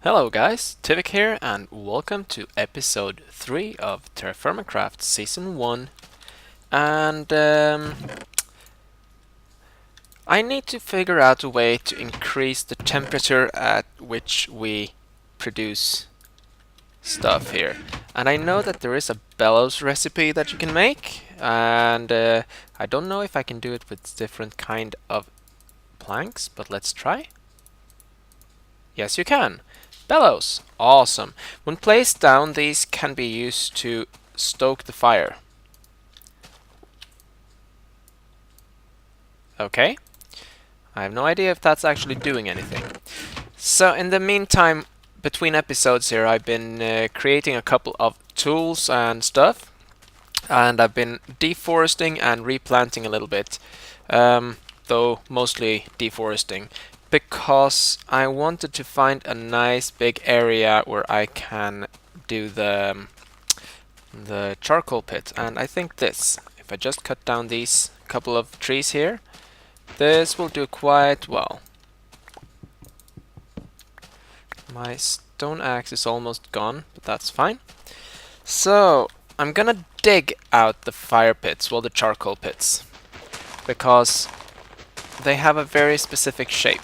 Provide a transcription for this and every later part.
Hello guys, Tivik here and welcome to episode 3 of TerrafirmaCraft Season 1. And I need to figure out a way to increase the temperature at which we produce stuff here. And I know that there is a bellows recipe that you can make, and I don't know if I can do it with different kind of planks, but let's try. Yes, you can. Bellows. Awesome. When placed down, these can be used to stoke the fire. Okay. I have no idea if that's actually doing anything. So in the meantime, between episodes here, I've been creating a couple of tools and stuff. And I've been deforesting and replanting a little bit. Though mostly deforesting. Because I wanted to find a nice big area where I can do the charcoal pit, and I think this, if I just cut down these couple of trees here, this will do quite well. My stone axe is almost gone, but that's fine. So I'm gonna dig out the fire pits, well, the charcoal pits, because they have a very specific shape.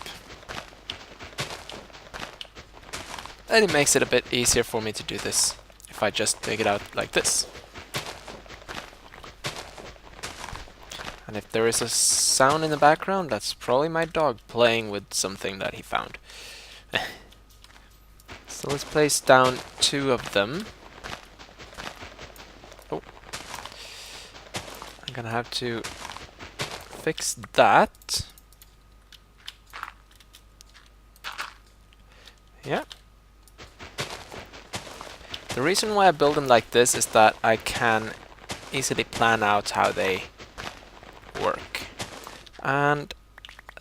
And it makes it a bit easier for me to do this if I just dig it out like this. And if there is a sound in the background, that's probably my dog playing with something that he found. So let's place down 2 of them. Oh. I'm gonna have to fix that. Yeah. The reason why I build them like this is that I can easily plan out how they work. And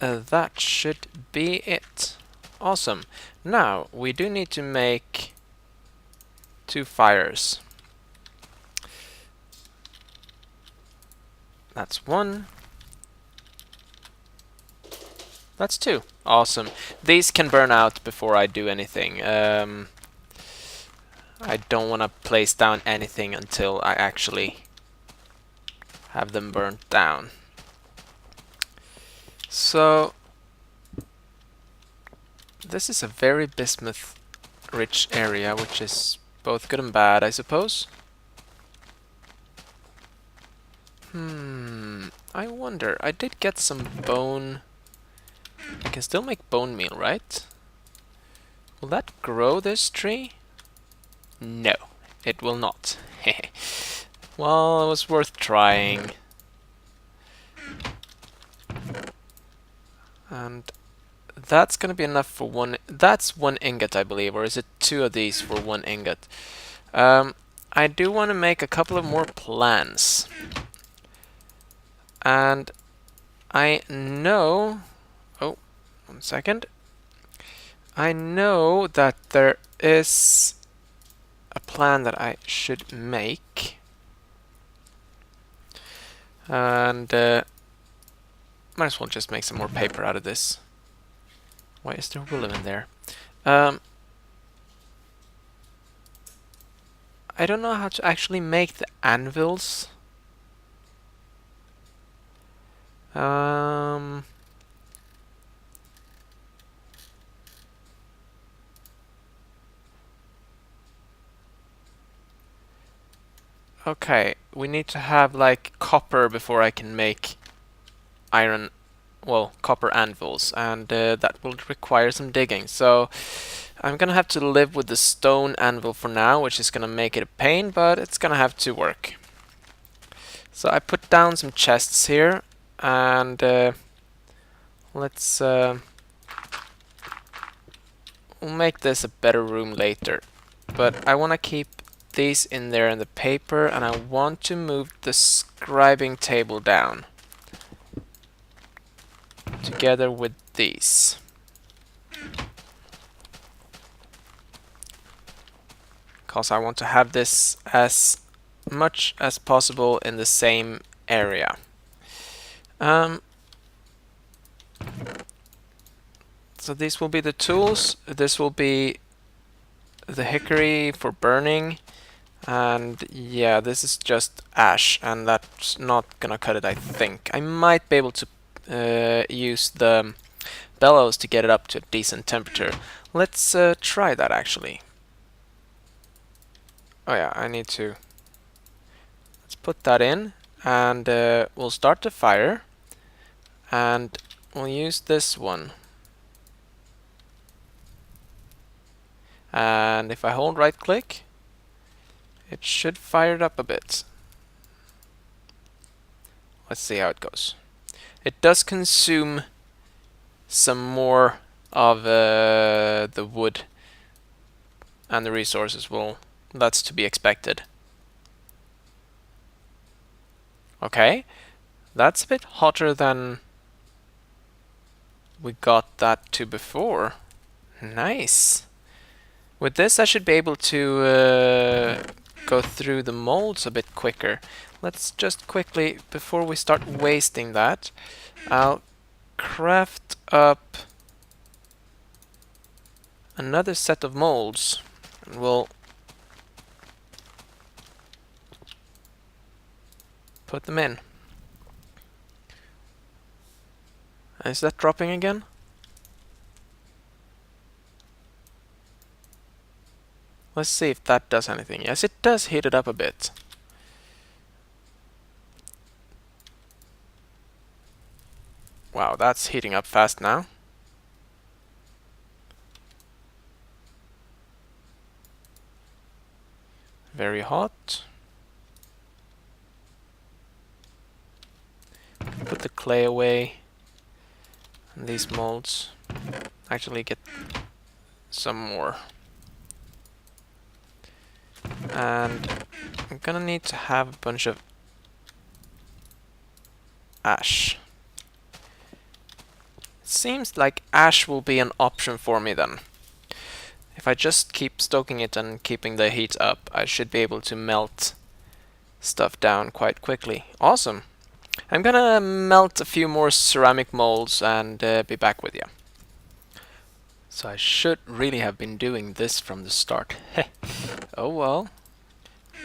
that should be it. Awesome. Now, we do need to make 2 fires. That's 1. That's 2. Awesome. These can burn out before I do anything. I don't want to place down anything until I actually have them burnt down. So this is a very bismuth-rich area, which is both good and bad, I suppose. I wonder. I did get some bone. I can still make bone meal, right? Will that grow this tree? No, it will not. Well, it was worth trying. And that's gonna be enough for 1. That's 1 ingot, I believe, or is it 2 of these for 1 ingot? I do want to make a couple of more plans. And I know... Oh, 1 second. I know that there is a plan that I should make. And might as well just make some more paper out of this. Why is there willow in there? I don't know how to actually make the anvils. Okay, we need to have like copper before I can make iron, well, copper anvils, and that will require some digging. So I'm gonna have to live with the stone anvil for now, which is gonna make it a pain, but it's gonna have to work. So I put down some chests here, and let's we'll make this a better room later. But I want to keep these in there in the paper, and I want to move the scribing table down together with these. Because I want to have this as much as possible in the same area. So these will be the tools. This will be the hickory for burning. And yeah, this is just ash, and that's not gonna cut it, I think. I might be able to use the bellows to get it up to a decent temperature. Let's try that actually. Oh yeah, I need to... Let's put that in, and we'll start the fire, and we'll use this one. And if I hold right click, it should fire it up a bit. Let's see how it goes. It does consume some more of the wood and the resources. Well, that's to be expected. Okay, that's a bit hotter than we got that to before. Nice. With this I should be able to go through the molds a bit quicker. Let's just quickly, before we start wasting that, I'll craft up another set of molds, and we'll put them in. Is that dropping again? Let's see if that does anything. Yes, it does heat it up a bit. Wow, that's heating up fast now. Very hot. Put the clay away. And these molds. Actually get some more. And I'm gonna need to have a bunch of ash. It seems like ash will be an option for me then. If I just keep stoking it and keeping the heat up, I should be able to melt stuff down quite quickly. Awesome! I'm gonna melt a few more ceramic molds and be back with you. So I should really have been doing this from the start. Oh well,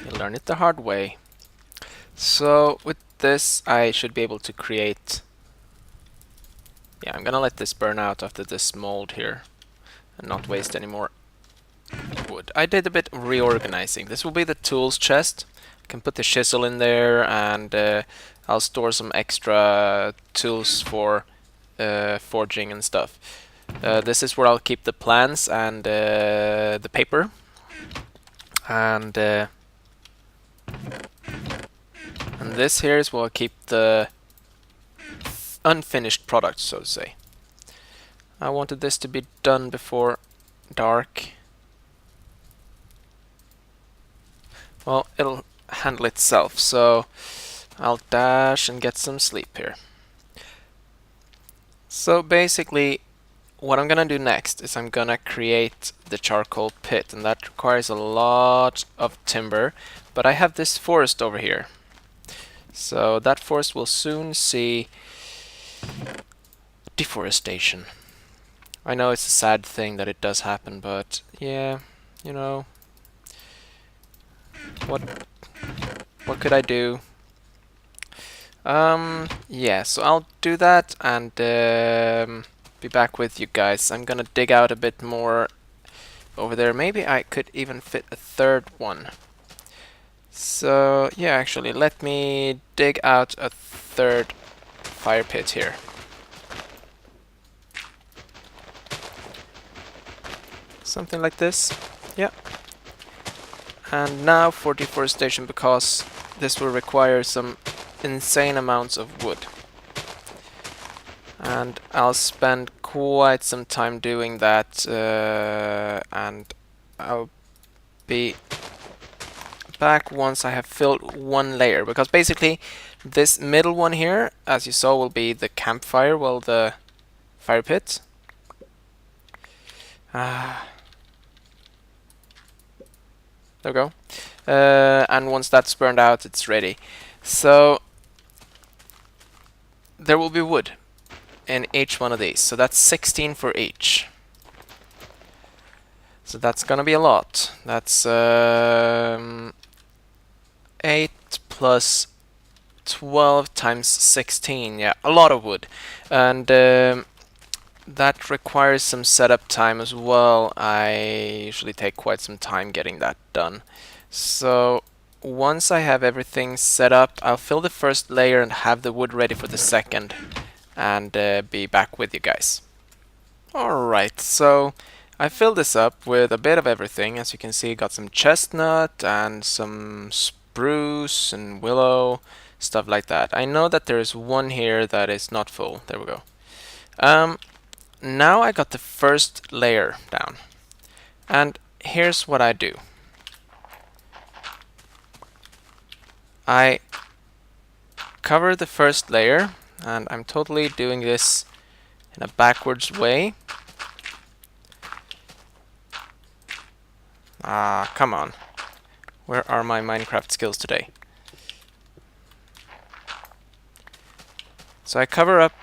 you learn it the hard way. So with this I should be able to create... Yeah, I'm gonna let this burn out after this mold here and not waste any more wood. I did a bit of reorganizing. This will be the tools chest. I can put the chisel in there, and I'll store some extra tools for forging and stuff. This is where I'll keep the plans and the paper, and this here is where I'll keep the unfinished product, so to say. I wanted this to be done before dark. Well, it'll handle itself, so I'll dash and get some sleep here. So basically, what I'm gonna do next is I'm gonna create the charcoal pit, and that requires a lot of timber, but I have this forest over here. So that forest will soon see deforestation. I know it's a sad thing that it does happen, but yeah, you know, what could I do? Yeah, so I'll do that and be back with you guys. I'm gonna dig out a bit more over there. Maybe I could even fit a third one. So yeah, actually, let me dig out a third fire pit here. Something like this. Yeah. And now for deforestation, because this will require some insane amounts of wood. And I'll spend quite some time doing that, and I'll be back once I have filled one layer, because basically this middle one here, as you saw, will be the campfire, well, the fire pit. There we go. And once that's burned out, it's ready. So there will be wood in each one of these. So that's 16 for each. So So that's gonna be a lot. That's 8 plus 12 times 16. Yeah, a lot of wood. And that requires some setup time as well. I usually take quite some time getting that done. So once I have everything set up, I'll fill the first layer and have the wood ready for the second, and be back with you guys. Alright, so I filled this up with a bit of everything. As you can see, got some chestnut and some spruce and willow, stuff like that. I know that there is one here that is not full. There we go. Now I got the first layer down, and here's what I do. I cover the first layer, and I'm totally doing this in a backwards way. Ah, come on. Where are my Minecraft skills today? So I cover up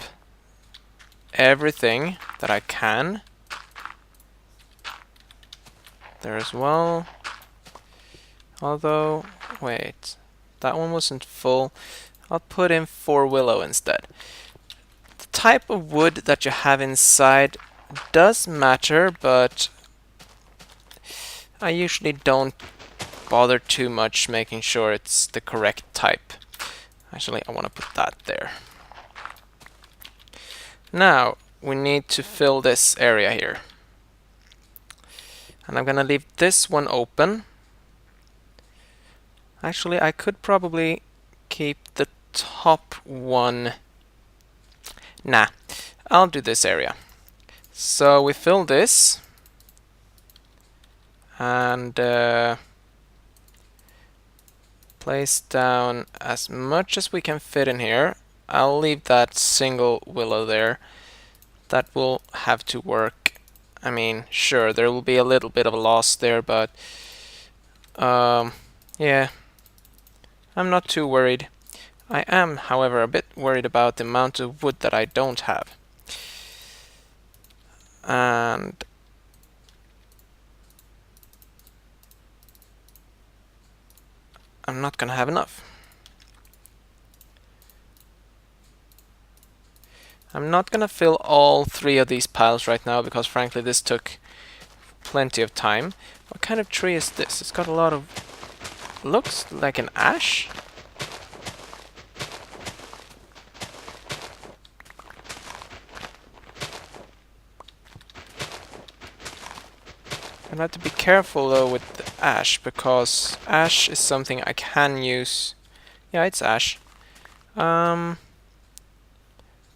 everything that I can there as well. Although, wait, that one wasn't full. I'll put in 4 willow instead. The type of wood that you have inside does matter, but I usually don't bother too much making sure it's the correct type. Actually, I want to put that there. Now, we need to fill this area here. And I'm gonna leave this one open. Actually, I could probably keep the top one. Nah, I'll do this area. So we fill this. And place down as much as we can fit in here. I'll leave that single willow there. That will have to work. I mean, sure, there will be a little bit of a loss there, but yeah, I'm not too worried. I am, however, a bit worried about the amount of wood that I don't have. And I'm not gonna have enough. I'm not gonna fill all 3 of these piles right now because frankly this took plenty of time. What kind of tree is this? It's got a lot of... looks like an ash? I have to be careful though with the ash, because ash is something I can use. Yeah, it's ash.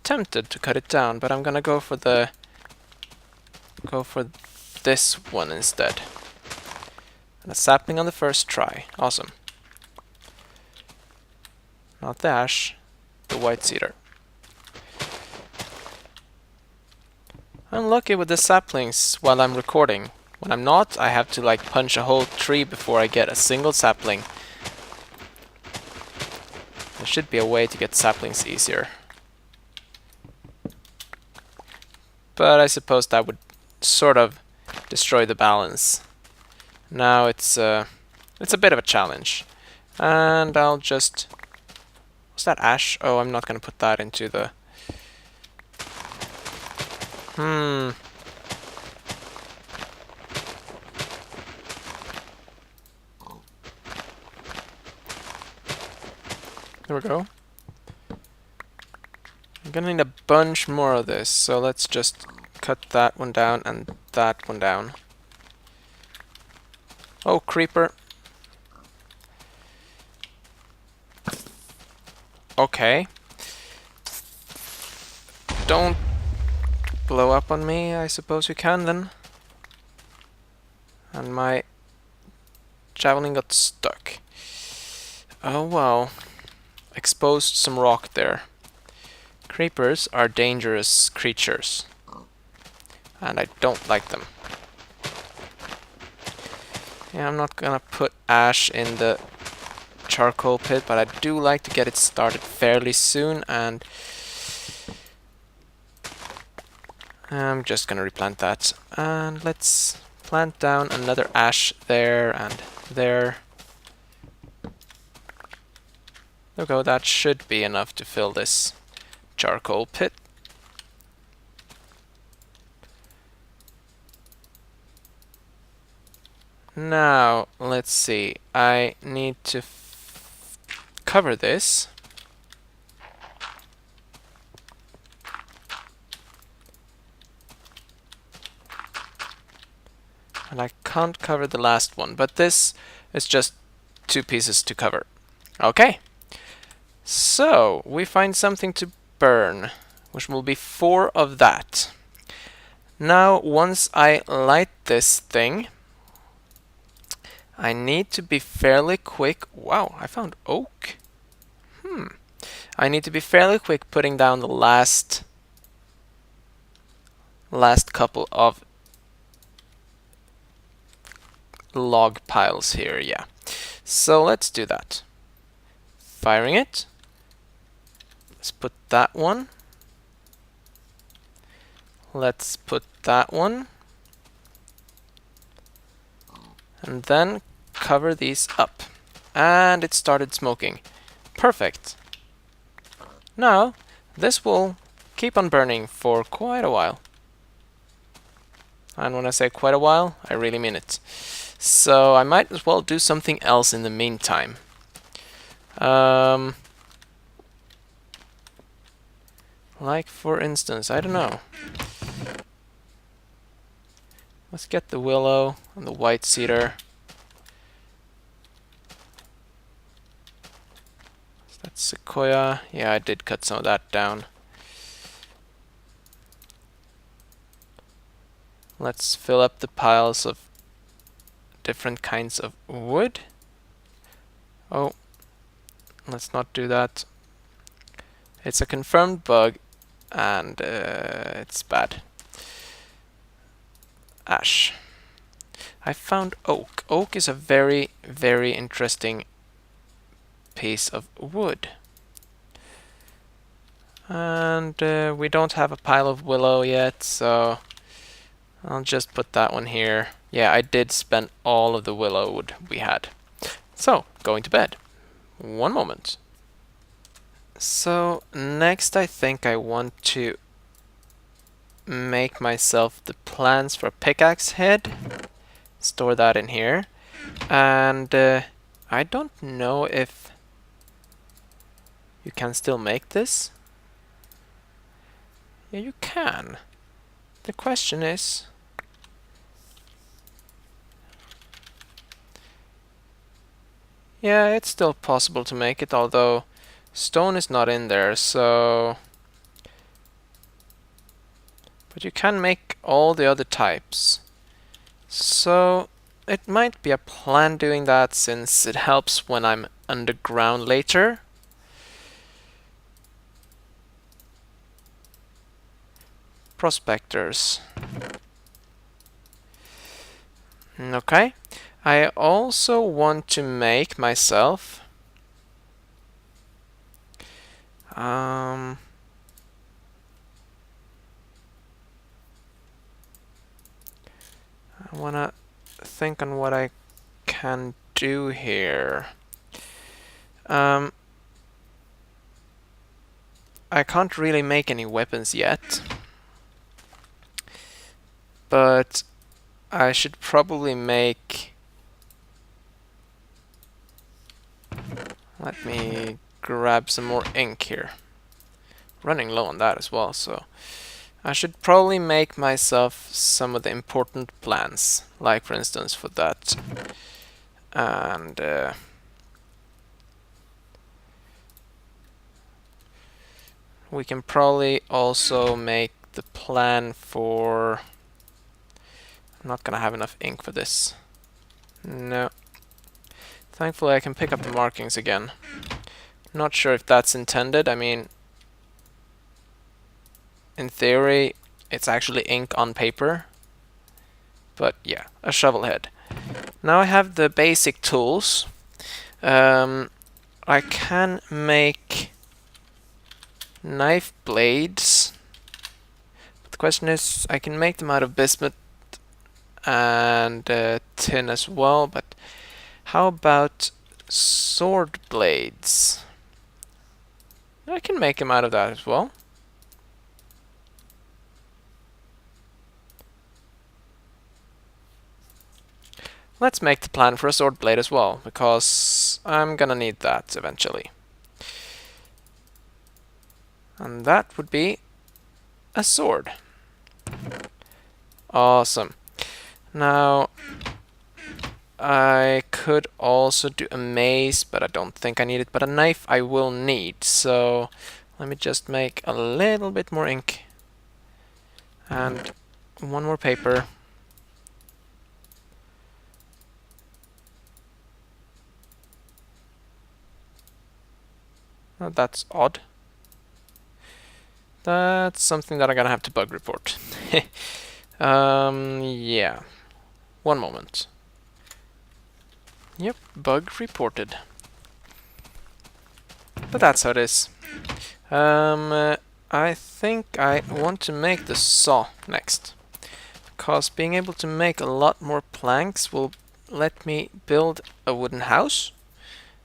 Tempted to cut it down, but I'm gonna go for this one instead. And a sapling on the first try. Awesome. Not the ash, the white cedar. I'm lucky with the saplings while I'm recording. When I'm not, I have to like punch a whole tree before I get a single sapling. There should be a way to get saplings easier. But I suppose that would sort of destroy the balance. Now it's a bit of a challenge. And I'll just... was that ash? Oh, I'm not gonna put that into the... There we go. I'm gonna need a bunch more of this, so let's just cut that one down and that one down. Oh, creeper. Okay. Don't blow up on me, I suppose you can then. And my javelin got stuck. Oh well. Exposed some rock there. Creepers are dangerous creatures. And I don't like them. Yeah, I'm not gonna put ash in the charcoal pit, but I do like to get it started fairly soon, and I'm just gonna replant that. And let's plant down another ash there and there. There we go, that should be enough to fill this charcoal pit. Now, let's see, I need to cover this. And I can't cover the last one, but this is just 2 pieces to cover. Okay. So, we find something to burn, which will be 4 of that. Now, once I light this thing, I need to be fairly quick. Wow, I found oak. I need to be fairly quick putting down the last couple of log piles here, yeah. So let's do that. Firing it. Let's put that one. Let's put that one. And then cover these up. And it started smoking. Perfect. Now, this will keep on burning for quite a while. And when I say quite a while, I really mean it. So I might as well do something else in the meantime. Like, for instance, I don't know. Let's get the willow and the white cedar. Is that sequoia? Yeah, I did cut some of that down. Let's fill up the piles of different kinds of wood. Oh, let's not do that. It's a confirmed bug, and it's bad. Ash. I found oak. Oak is a very, very interesting piece of wood. And we don't have a pile of willow yet, so I'll just put that one here. Yeah, I did spend all of the willow wood we had. So, going to bed. One moment. So, next I think I want to make myself the plans for a pickaxe head. Store that in here. And I don't know if you can still make this. Yeah, you can. The question is... Yeah, it's still possible to make it, although stone is not in there, so... But you can make all the other types. So it might be a plan doing that, since it helps when I'm underground later. Prospectors. Okay. I also want to make myself I wanna think on what I can do here. I can't really make any weapons yet, but I should probably make... Let me grab some more ink here. Running low on that as well, so I should probably make myself some of the important plans, like for instance for that. And we can probably also make the plan for... I'm not gonna have enough ink for this. No. Thankfully I can pick up the markings again. Not sure if that's intended. I mean, in theory, it's actually ink on paper. But yeah, a shovel head. Now I have the basic tools. I can make knife blades. But the question is, I can make them out of bismuth and tin as well, but how about sword blades? I can make them out of that as well. Let's make the plan for a sword blade as well, because I'm gonna need that eventually. And that would be a sword. Awesome. Now, I could also do a mace, but I don't think I need it. But a knife I will need, so let me just make a little bit more ink. And one more paper. Oh, that's odd. That's something that I'm gonna have to bug report. Yeah. One moment. Yep, bug reported. But that's how it is. I think I want to make the saw next. Because being able to make a lot more planks will let me build a wooden house.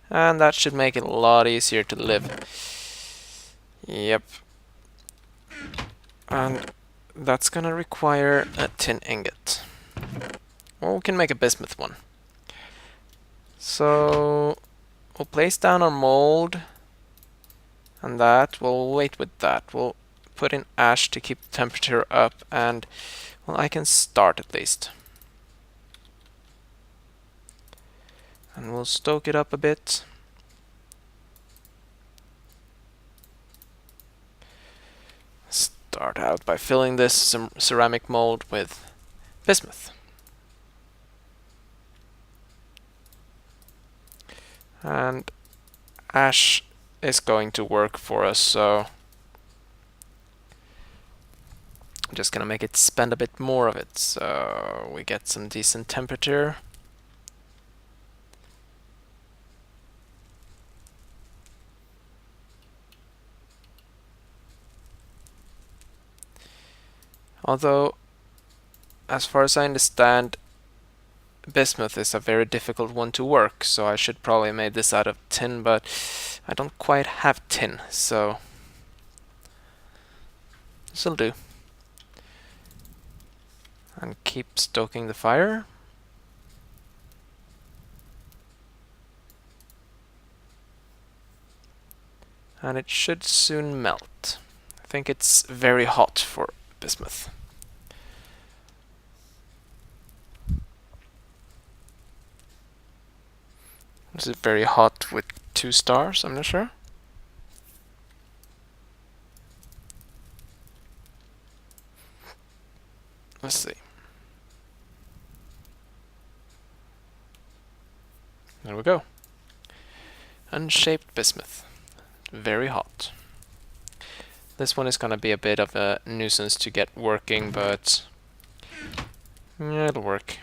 And that should make it a lot easier to live. Yep. And that's gonna require a tin ingot. Or we can make a bismuth one. So we'll place down our mold. And that, we'll wait with that. We'll put in ash to keep the temperature up, and well, I can start at least. And we'll stoke it up a bit. Start out by filling this ceramic mold with bismuth. And ash is going to work for us, so I'm just gonna make it spend a bit more of it, so we get some decent temperature. Although, as far as I understand, bismuth is a very difficult one to work, so I should probably have made this out of tin, but I don't quite have tin, so this'll do. And keep stoking the fire. And it should soon melt. I think it's very hot for bismuth. Is it very hot with 2 stars? I'm not sure. Let's see. There we go. Unshaped bismuth. Very hot. This one is gonna be a bit of a nuisance to get working, but yeah, it'll work.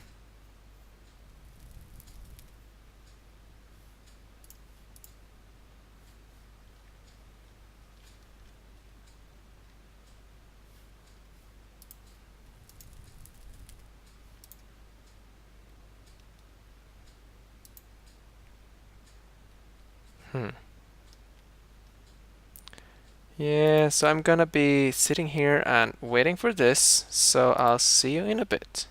Yeah, so I'm gonna be sitting here and waiting for this, so I'll see you in a bit.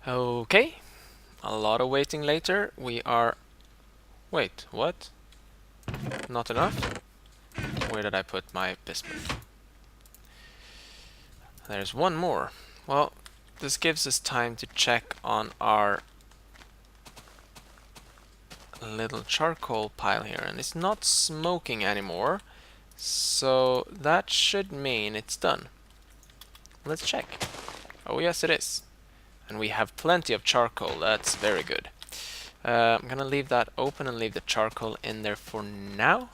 Okay, a lot of waiting later. We are... Wait, what? Not enough? Where did I put my bismuth? There's one more. Well, this gives us time to check on our little charcoal pile here, and it's not smoking anymore, so that should mean it's done. Let's check. Oh yes, it is. And we have plenty of charcoal. That's very good. I'm gonna leave that open and leave the charcoal in there for now.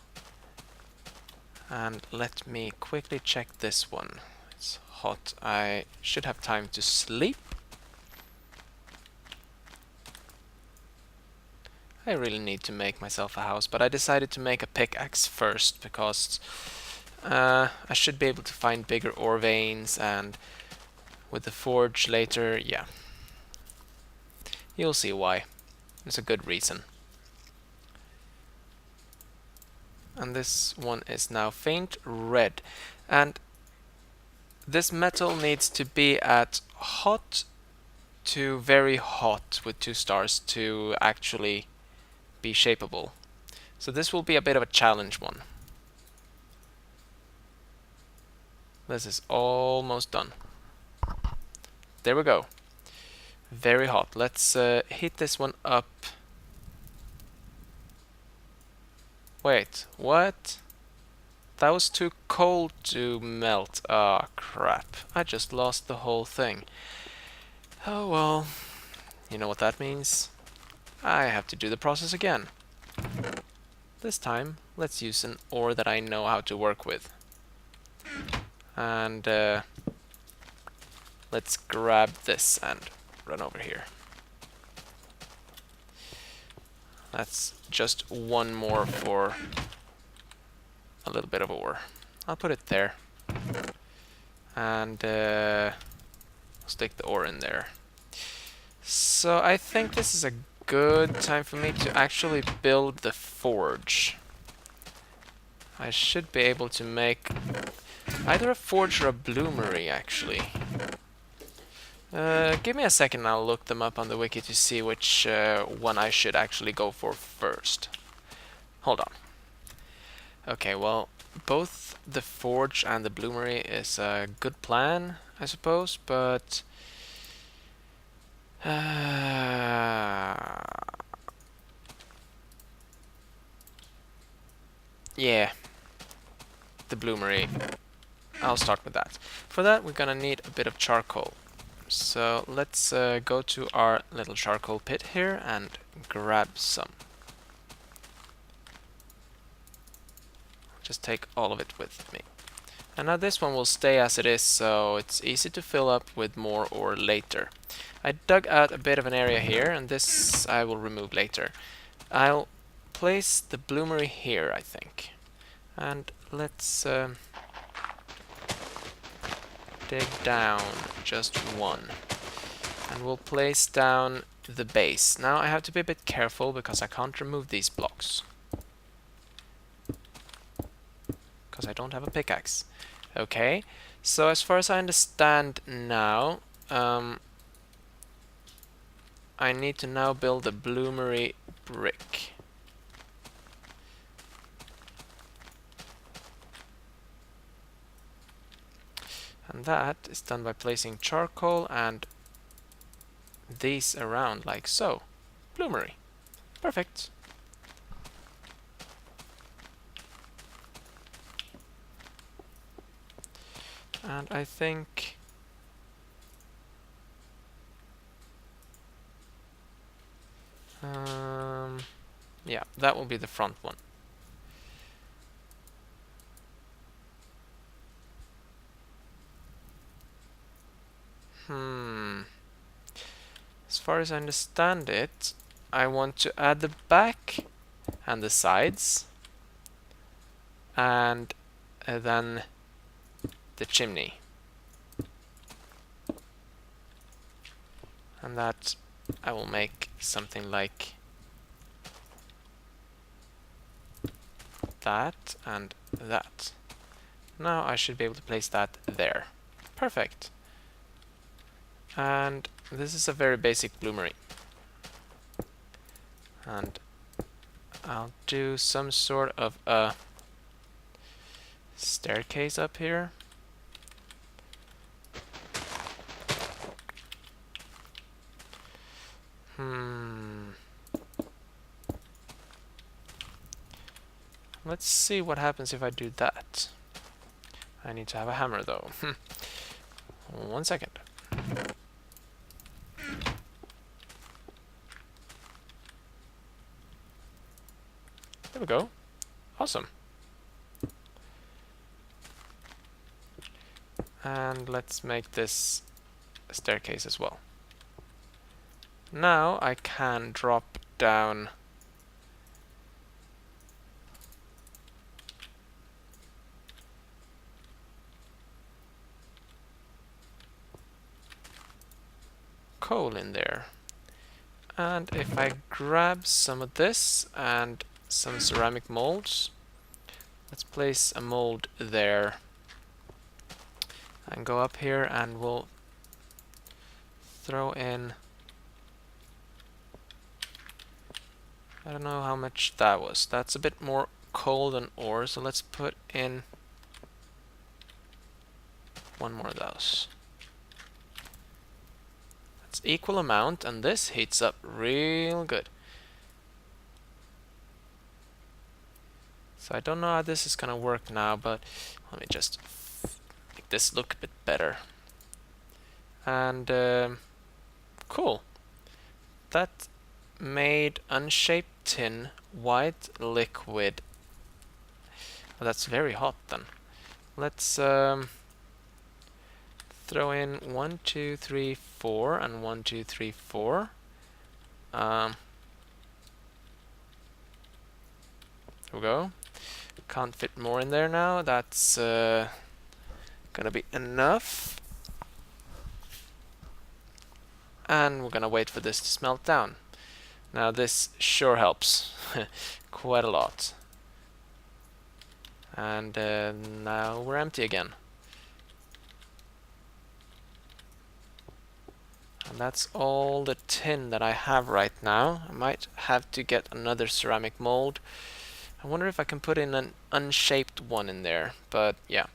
And let me quickly check this one. It's hot. I should have time to sleep. I really need to make myself a house, but I decided to make a pickaxe first because I should be able to find bigger ore veins, and with the forge later, yeah. You'll see why. It's a good reason. And this one is now faint red. And this metal needs to be at hot to very hot with 2 stars to actually be shapeable. So this will be a bit of a challenge one. This is almost done. There we go. Very hot. Let's heat this one up. Wait, what? That was too cold to melt. Ah, crap. I just lost the whole thing. Oh well. You know what that means? I have to do the process again. This time, let's use an ore that I know how to work with. And let's grab this and run over here. That's just one more for a little bit of ore. I'll put it there. And stick the ore in there. So I think this is a good time for me to actually build the forge. I should be able to make either a forge or a bloomery, actually. Give me a second and I'll look them up on the wiki to see which one I should actually go for first. Hold on. Okay, well, both the forge and the bloomery is a good plan, I suppose, but yeah, the bloomery. I'll start with that. For that, we're gonna need a bit of charcoal. So let's go to our little charcoal pit here and grab some. Just take all of it with me. And now this one will stay as it is, so it's easy to fill up with more ore later. I dug out a bit of an area here, and this I will remove later. I'll place the bloomery here, I think. And let's dig down just one. And we'll place down the base. Now I have to be a bit careful because I can't remove these blocks. Because I don't have a pickaxe. Okay, so as far as I understand now, I need to now build a bloomery brick. And that is done by placing charcoal and these around like so. Bloomery. Perfect. And I think yeah, that will be the front one. As far as I understand it, I want to add the back and the sides and then the chimney. And that I will make something like that and that. Now I should be able to place that there. Perfect. And this is a very basic bloomery. And I'll do some sort of a staircase up here. Let's see what happens if I do that. I need to have a hammer though. 1 second. There we go. Awesome. And let's make this a staircase as well. Now I can drop down coal in there. And if I grab some of this and some ceramic molds, let's place a mold there. And go up here and we'll throw in, I don't know how much that was. That's a bit more coal than ore, so let's put in one more of those. That's equal amount, and this heats up real good. So I don't know how this is gonna work now, but let me just make this look a bit better. And cool. That made unshaped tin white liquid. Oh, that's very hot then. Let's throw in 1, 2, 3, 4 and 1, 2, 3, 4. There we go. Can't fit more in there now. That's gonna be enough. And we're gonna wait for this to smelt down. Now this sure helps quite a lot. And now we're empty again. And that's all the tin that I have right now. I might have to get another ceramic mold. I wonder if I can put in an unshaped one in there, but yeah.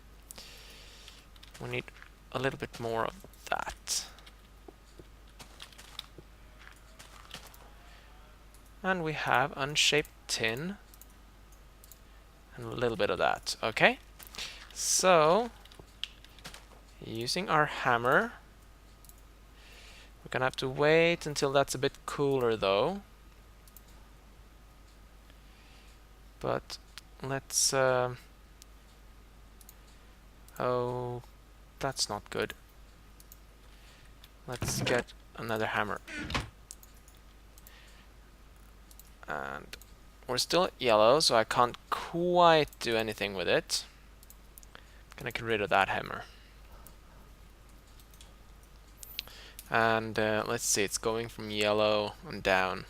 We need a little bit more of that. And we have unshaped tin. And a little bit of that. Okay. So, using our hammer. We're gonna have to wait until that's a bit cooler though. But let's... oh, that's not good. Let's get another hammer. And we're still at yellow, so I can't quite do anything with it. I'm gonna get rid of that hammer. And let's see, it's going from yellow and down.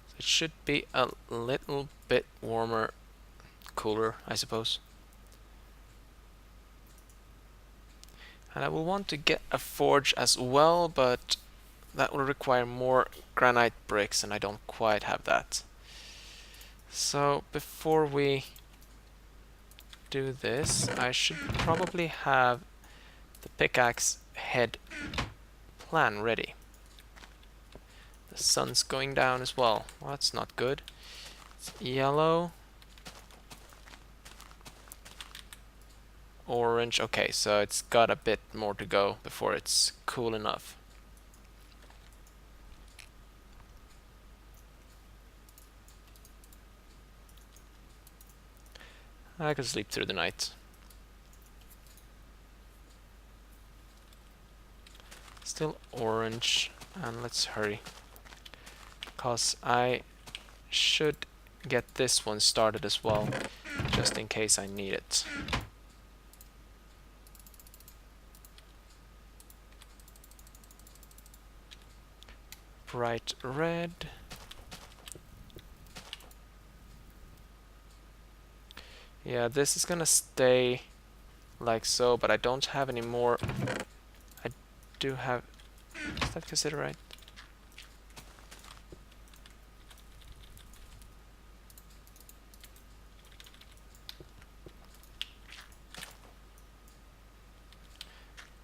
So it should be a little bit warmer, cooler, I suppose. And I will want to get a forge as well, but that will require more granite bricks, and I don't quite have that. So before we do this, I should probably have the pickaxe head plan ready. The sun's going down as well. Well, that's not good. It's yellow. Orange. Okay, so it's got a bit more to go before it's cool enough. I could sleep through the night. Still orange, and let's hurry, because I should get this one started as well, just in case I need it. Bright red. Yeah, this is gonna stay like so, but I don't have any more. I do have... Is that considered right?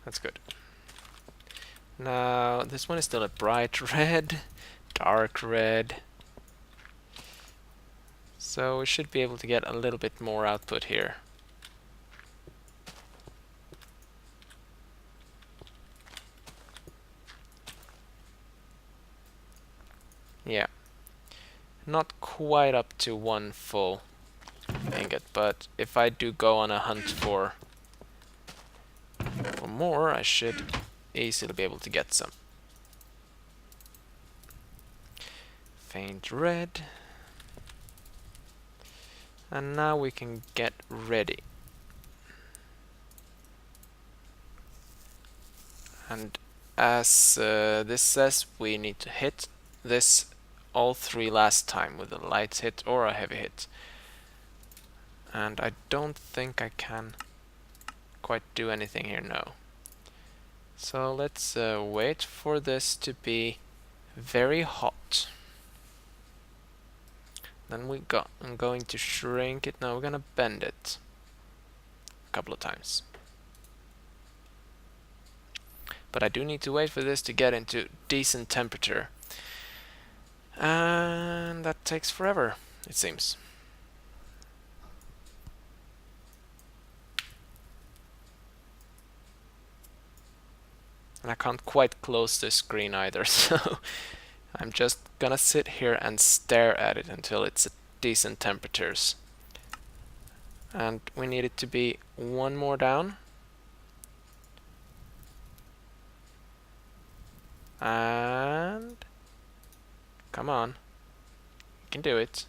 That's good. Now, this one is still a bright red, dark red. So we should be able to get a little bit more output here. Yeah. Not quite up to one full ingot, but if I do go on a hunt for more, I should easily be able to get some. Faint red. And now we can get ready. And as this says, we need to hit this all 3 last time with a light hit or a heavy hit. And I don't think I can quite do anything here, no. So let's wait for this to be very hot. Then I'm going to shrink it. Now we're gonna bend it a couple of times. But I do need to wait for this to get into decent temperature. And that takes forever, it seems. And I can't quite close this screen either, so I'm just gonna sit here and stare at it until it's at decent temperatures. And we need it to be 1 more down. And come on, you can do it.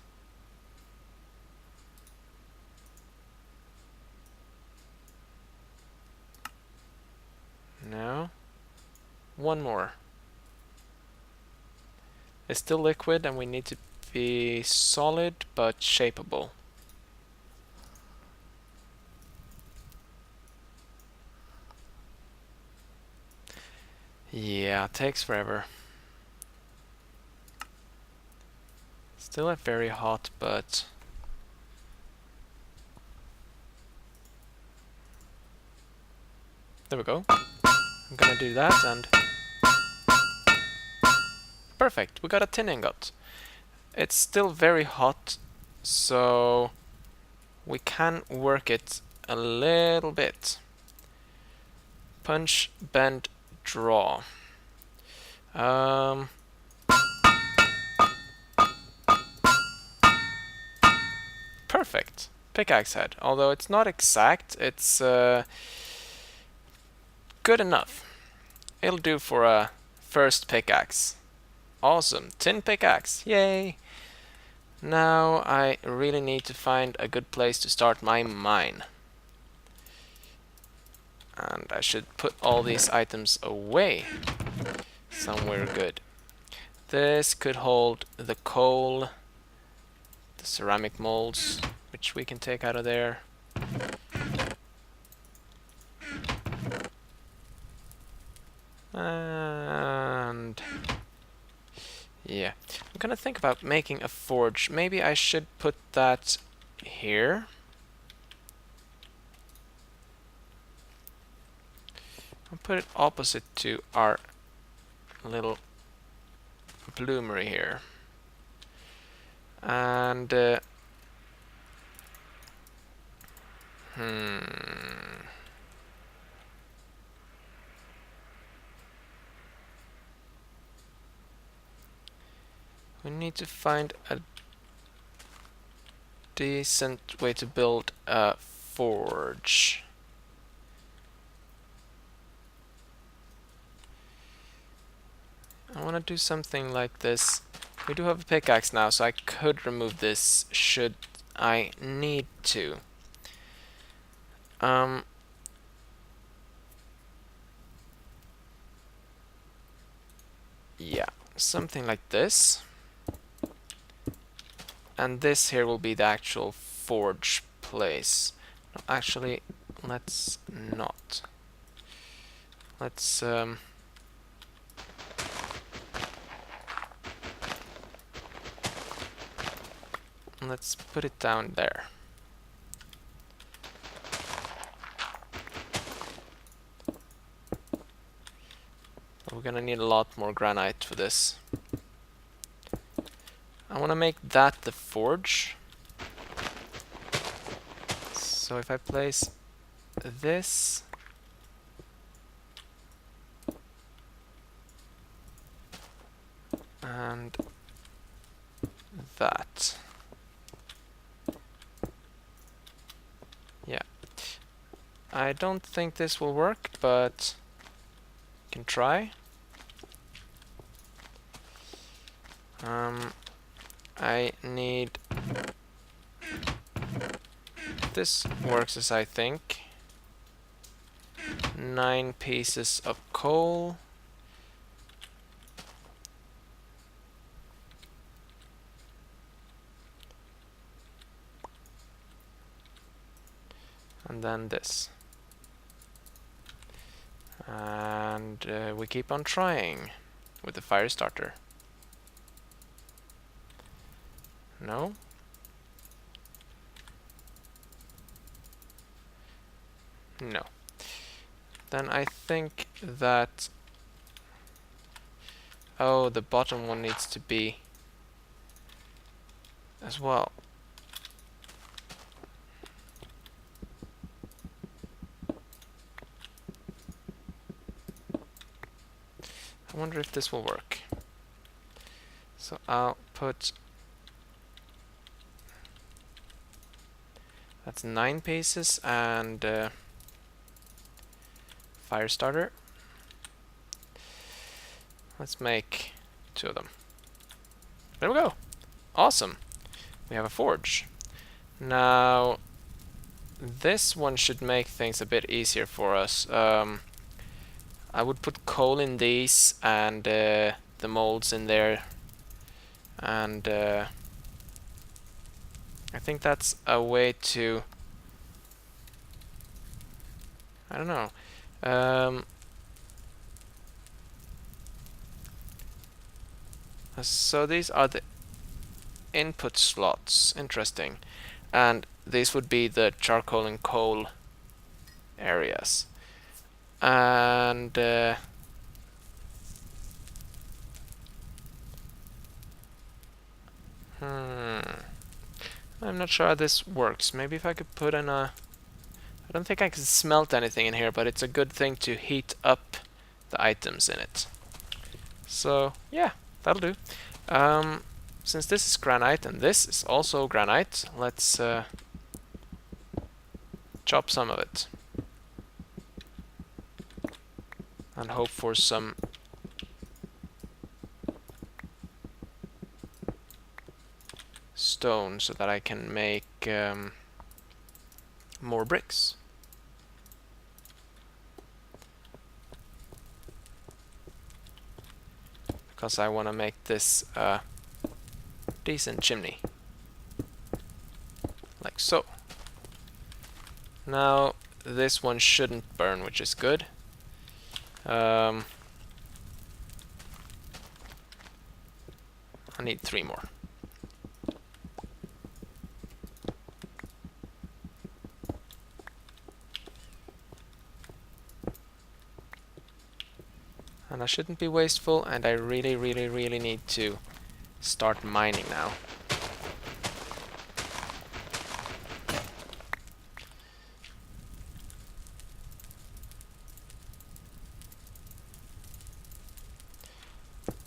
No, 1 more. It's still liquid and we need to be solid but shapeable. Yeah, it takes forever. Still not very hot, but there we go. I'm gonna do that and perfect, we got a tin ingot. It's still very hot, so we can work it a little bit. Punch, bend, draw. Perfect. Pickaxe head. Although it's not exact, it's good enough. It'll do for a first pickaxe. Awesome. Tin pickaxe. Yay! Now I really need to find a good place to start my mine. And I should put all these items away somewhere good. This could hold the coal, the ceramic molds, which we can take out of there. And yeah, I'm gonna think about making a forge. Maybe I should put that here. I'll put it opposite to our little bloomery here. And we need to find a decent way to build a forge. I want to do something like this. We do have a pickaxe now, so I could remove this should I need to. Yeah, something like this. And this here will be the actual forge place. No, actually, let's not. Let's let's put it down there. We're gonna need a lot more granite for this. I want to make that the forge. So if I place this and that. Yeah. I don't think this will work, but can try. I need this works as I think. 9 pieces of coal, and then this. And we keep on trying with the fire starter. No? No. Then I think that... Oh, the bottom one needs to be as well. I wonder if this will work. So I'll put... That's 9 pieces and fire starter. Let's make 2 of them. There we go. Awesome. We have a forge. Now, this one should make things a bit easier for us. I would put coal in these and the molds in there. And I think that's a way to... I don't know. So these are the input slots. Interesting. And these would be the charcoal and coal areas. And I'm not sure how this works. Maybe if I could put in a... I don't think I can smelt anything in here, but it's a good thing to heat up the items in it. So, yeah, that'll do. Since this is granite and this is also granite, let's chop some of it. And hope for some stone so that I can make more bricks. Because I want to make this decent chimney. Like so. Now this one shouldn't burn, which is good. I need 3 more. And I shouldn't be wasteful, and I really need to start mining now.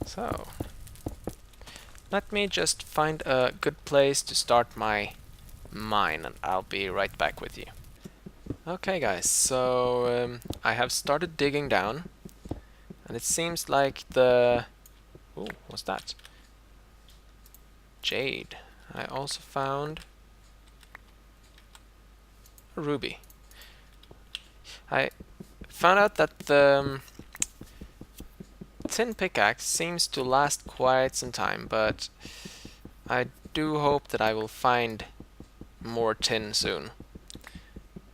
So, let me just find a good place to start my mine, and I'll be right back with you. Okay guys, so I have started digging down. And it seems like the... Ooh, what's that? Jade. I also found a ruby. I found out that the tin pickaxe seems to last quite some time, but I do hope that I will find more tin soon.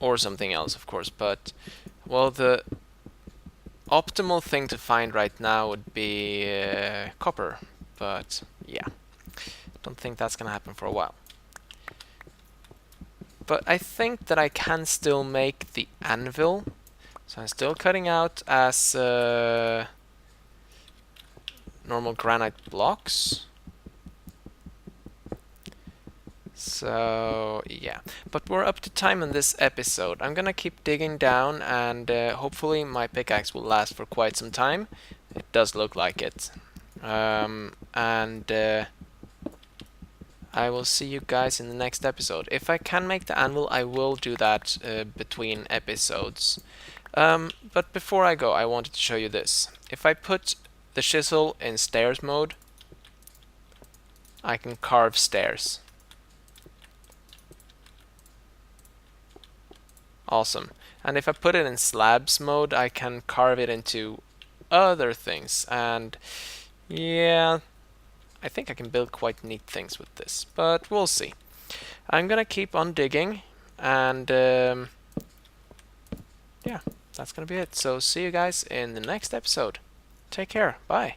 Or something else, of course, but... Well, the optimal thing to find right now would be copper, but yeah, don't think that's gonna happen for a while. But I think that I can still make the anvil, so I'm still cutting out as normal granite blocks. So yeah, but we're up to time in this episode. I'm gonna keep digging down, and hopefully my pickaxe will last for quite some time. It does look like it. I will see you guys in the next episode. If I can make the anvil, I will do that between episodes. But before I go, I wanted to show you this. If I put the chisel in stairs mode, I can carve stairs. Awesome. And if I put it in slabs mode, I can carve it into other things. And yeah, I think I can build quite neat things with this, but we'll see. I'm gonna keep on digging, and yeah, that's gonna be it. So see you guys in the next episode. Take care. Bye.